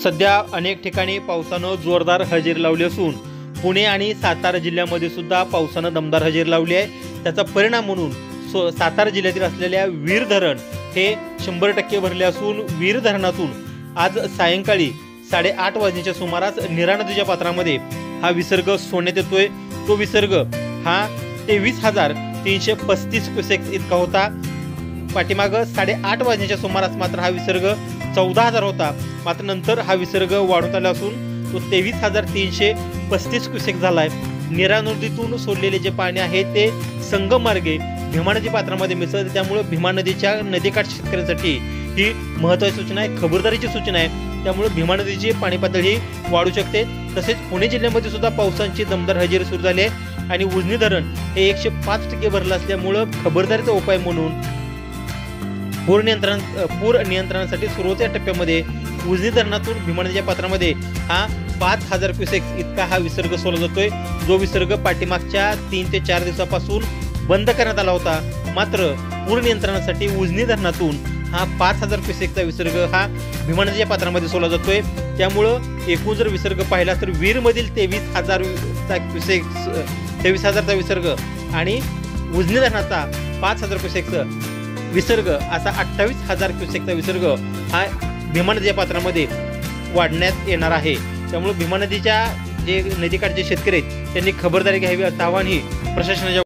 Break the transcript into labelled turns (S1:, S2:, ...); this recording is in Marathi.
S1: सध्या अनेक ठिकाणी पावसानं जोरदार हजेरी लावली असून पुणे आणि सातारा जिल्ह्यामध्ये सुद्धा पावसानं दमदार हजेरी लावली आहे। त्याचा परिणाम म्हणून सातारा जिल्ह्यातील असलेल्या वीर धरण हे 100% भरले असून वीर धरणातून आज सायंकाळी 8:30 वाजण्याच्या सुमारास नीरा नदीच्या पात्रामध्ये हा विसर्ग सोडण्यात येतोय। तो विसर्ग हा 23,335 क्युसेक्स इतका होता। पाठीमागं 8:30 वाजण्याच्या सुमारास मात्र हा विसर्ग 14,000 होता। मात्र नंतर हा विसर्ग वाढत आला असून तो 23,335 क्युसेक्स झाला आहे। नीरा नदीतून सोडलेले जे पाणी आहे ते संगम मार्गे भीमा नदी पात्रामध्ये मिसळते, त्यामुळे भीमा नदीच्या नदीकाठ शेतकऱ्यांसाठी ही महत्त्वाची सूचना आहे, खबरदारीची सूचना आहे। त्यामुळे भीमा नदीची पाणी पातळी वाढू शकते। तसेच पुणे जिल्ह्यामध्ये सुद्धा पावसाची दमदार हजेरी सुरू झाली आहे आणि उजनी धरण हे 105% भरलं असल्यामुळे खबरदारीचा उपाय म्हणून पूर नियंत्रणासाठी सुरुवातीच्या टप्प्यामध्ये उजनी धरणातून भीमा नदीच्या पात्रामध्ये हा 5,000 क्युसेक्स इतका हा विसर्ग सोडला जातोय, जो विसर्ग पाठीमागच्या 3 ते 4 दिवसापासून बंद करण्यात आला होता। मात्र पूर नियंत्रणासाठी उजनी धरणातून हा 5,000 क्युसेक्सचा विसर्ग हा भीमा नदीच्या पात्रामध्ये सोडला जातोय। त्यामुळं एकूण जर विसर्ग पाहिला तर वीरमधील 23,000चा क्युसेक्स 23,000चा विसर्ग आणि उजनी धरणाचा 5,000 क्युसेक्स विसर्ग असा 28,000 क्युसेकचा विसर्ग हा भीमा नदीच्या पात्रामध्ये वाढण्यात येणार आहे। त्यामुळे भीमा नदीच्या जे नदीकाठचे शेतकरी आहेत त्यांनी खबरदारी घ्यावी असं आवाहनही प्रशासनाच्या